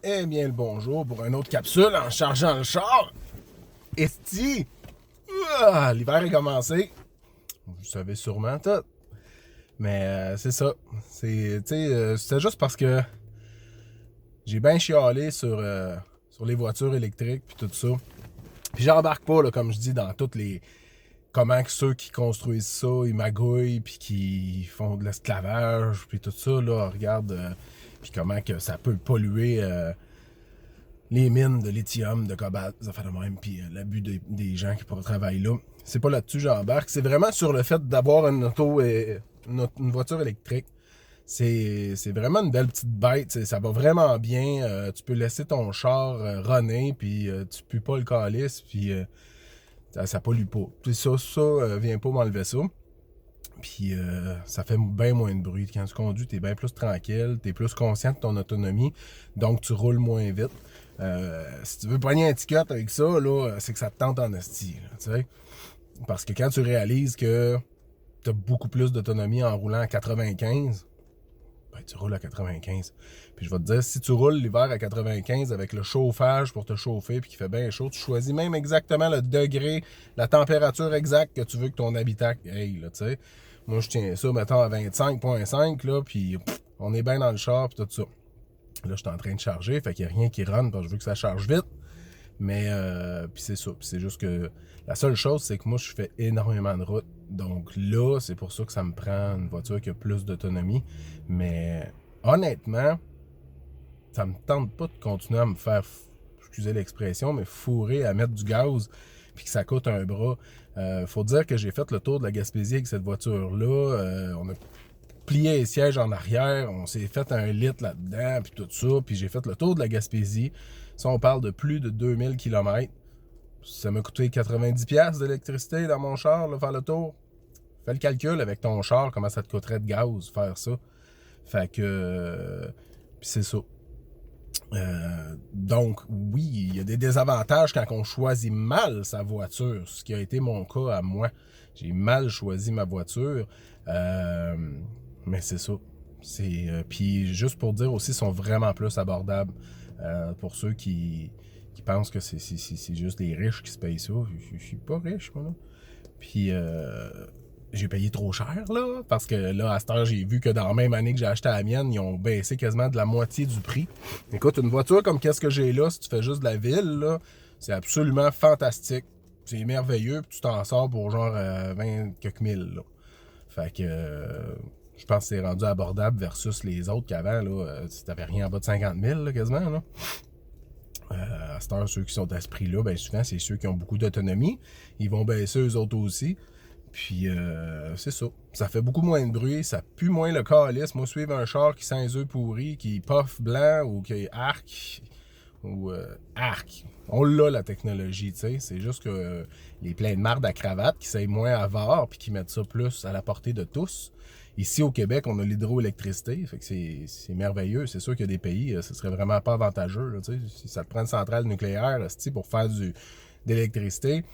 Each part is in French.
Eh bien, le bonjour pour une autre capsule en chargeant le char. Esti! L'hiver est commencé. Vous savez sûrement tout. Mais c'est ça. C'était juste parce que j'ai bien chialé sur les voitures électriques puis tout ça. Puis j'embarque pas, là, comme je dis, dans toutes les... Comment que ceux qui construisent ça, ils magouillent puis qui font de l'esclavage puis tout ça, là, regarde... puis comment que ça peut polluer... les mines de lithium, de cobalt, ça fait de même, puis l'abus des gens qui travaillent là. C'est pas là-dessus que j'embarque. C'est vraiment sur le fait d'avoir une auto et une voiture électrique. C'est vraiment une belle petite bête. Ça va vraiment bien. Tu peux laisser ton char runner, puis tu pues pas le calice, puis ça pollue pas. Puis ça vient pas m'enlever ça. Puis ça fait bien moins de bruit. Quand tu conduis, t'es bien plus tranquille, t'es plus conscient de ton autonomie, donc tu roules moins vite. Si tu veux pogner un ticket avec ça, là, c'est que ça te tente en esti. Tu sais? Parce que quand tu réalises que tu as beaucoup plus d'autonomie en roulant à 95, ben tu roules à 95. Puis je vais te dire, si tu roules l'hiver à 95 avec le chauffage pour te chauffer puis qu'il fait bien chaud, tu choisis même exactement le degré, la température exacte que tu veux que ton habitacle aille, là, tu sais. Moi, je tiens ça, mettons, à 25.5, là, puis on est bien dans le char, puis tout ça. Là, je suis en train de charger, fait qu'il n'y a rien qui run, parce que je veux que ça charge vite. Mais, puis c'est ça. Puis c'est juste que la seule chose, c'est que moi, je fais énormément de route. Donc là, c'est pour ça que ça me prend une voiture qui a plus d'autonomie. Mais honnêtement, ça me tente pas de continuer à me faire, excusez l'expression, mais fourrer à mettre du gaz puis que ça coûte un bras. Faut dire que j'ai fait le tour de la Gaspésie avec cette voiture-là. On a plié les sièges en arrière, on s'est fait un litre là-dedans, puis tout ça, puis j'ai fait le tour de la Gaspésie. Ça, on parle de plus de 2000 km. Ça m'a coûté 90$ d'électricité dans mon char, là, faire le tour. Fais le calcul avec ton char, comment ça te coûterait de gaz faire ça. Fait que... puis c'est ça. Donc, oui, il y a des désavantages quand on choisit mal sa voiture, ce qui a été mon cas à moi. J'ai mal choisi ma voiture, mais c'est ça. Puis juste pour dire aussi, ils sont vraiment plus abordables pour ceux qui pensent que c'est juste les riches qui se payent ça. Je suis pas riche, moi, là. Puis j'ai payé trop cher, là, parce que là, à cette heure, j'ai vu que dans la même année que j'ai acheté la mienne, ils ont baissé quasiment de la moitié du prix. Écoute, une voiture comme qu'est-ce que j'ai là, si tu fais juste de la ville, là, c'est absolument fantastique. C'est merveilleux, puis tu t'en sors pour genre 20 quelques mille, là. Fait que je pense que c'est rendu abordable versus les autres qu'avant, là, si t'avais rien en bas de 50 000, là, quasiment, là. À cette heure, ceux qui sont à ce prix-là, bien souvent, c'est ceux qui ont beaucoup d'autonomie. Ils vont baisser eux autres aussi. Puis, c'est ça. Ça fait beaucoup moins de bruit, ça pue moins le calice. Moi, suivre un char qui sent les œufs pourris, qui puff blanc ou qui arc, ou arc. On l'a, la technologie, tu sais. C'est juste que les pleins de marde à cravate qui savent moins avare puis qui mettent ça plus à la portée de tous. Ici, au Québec, on a l'hydroélectricité, fait que c'est merveilleux. C'est sûr qu'il y a des pays, ce serait vraiment pas avantageux, là, tu sais. Si ça te prend une centrale nucléaire, pour faire d'électricité,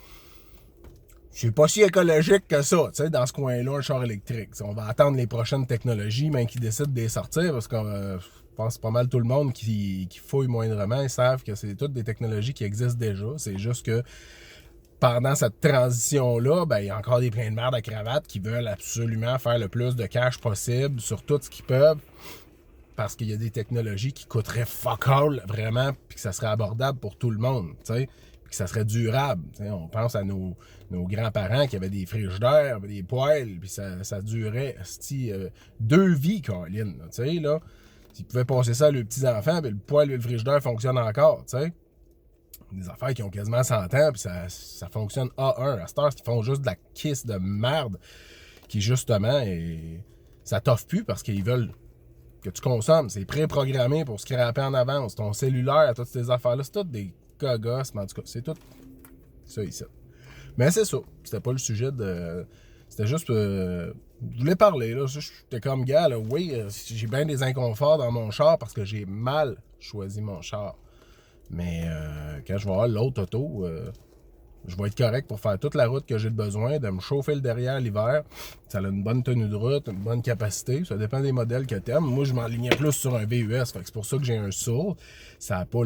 c'est pas si écologique que ça, tu sais, dans ce coin-là, un char électrique. T'sais, on va attendre les prochaines technologies, même qui décident de les sortir, parce que je pense que pas mal tout le monde qui fouille moindrement, ils savent que c'est toutes des technologies qui existent déjà. C'est juste que pendant cette transition-là, ben, il y a encore des pleins de merde à cravate qui veulent absolument faire le plus de cash possible sur tout ce qu'ils peuvent, parce qu'il y a des technologies qui coûteraient fuck all, vraiment, puis que ça serait abordable pour tout le monde, tu sais. Que ça serait durable. T'sais, on pense à nos grands-parents qui avaient des frigidaires, des poêles, puis ça durait 2 vies, Colin. Là, ils pouvaient passer ça à leurs petits-enfants, puis le poêle et le frigidaire fonctionnent encore. T'sais. Des affaires qui ont quasiment 100 ans, puis ça fonctionne A1. À cette heure, ils font juste de la kiss de merde qui, justement, ça t'offre plus parce qu'ils veulent que tu consommes. C'est pré-programmé pour scraper en avance. Ton cellulaire, toutes ces affaires-là, c'est toutes des cagosses, mais en tout cas, c'est tout ça ici. Mais c'est ça. C'était pas le sujet de... C'était juste... je voulais parler, là. J'étais comme, gars, là, oui, j'ai bien des inconforts dans mon char parce que j'ai mal choisi mon char. Mais quand je vais avoir l'autre auto, Je vais être correct pour faire toute la route que j'ai besoin, de me chauffer le derrière l'hiver. Ça a une bonne tenue de route, une bonne capacité. Ça dépend des modèles que tu aimes. Moi, je m'enlignais plus sur un VUS. Fait que c'est pour ça que j'ai un Soul. Ça n'a pas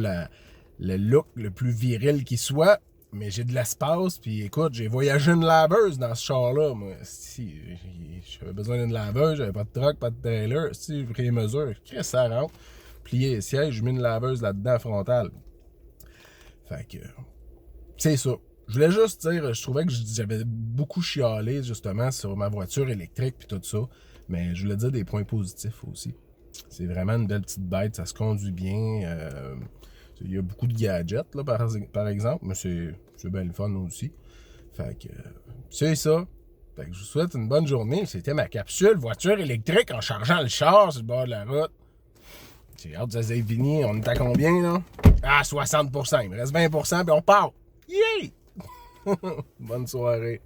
le look le plus viril qui soit, mais j'ai de l'espace. Puis écoute, j'ai voyagé une laveuse dans ce char-là. Moi, si j'avais besoin d'une laveuse, j'avais pas de truck, pas de trailer. Si j'ai pris les mesures, Chris, ça rentre. Plié les sièges, j'ai mis une laveuse là-dedans frontale. Fait que c'est ça. Je voulais juste dire, je trouvais que j'avais beaucoup chialé justement sur ma voiture électrique puis tout ça, mais je voulais dire des points positifs aussi. C'est vraiment une belle petite bête, ça se conduit bien. Il y a beaucoup de gadgets là, par exemple, mais c'est bien le fun aussi. Fait que c'est ça. Fait que je vous souhaite une bonne journée. C'était ma capsule voiture électrique en chargeant le char sur le bord de la route. J'ai hâte que ça s'est fini. On est à combien là? Ah, 60%. Il me reste 20% puis on part. Yeah! Bonne soirée.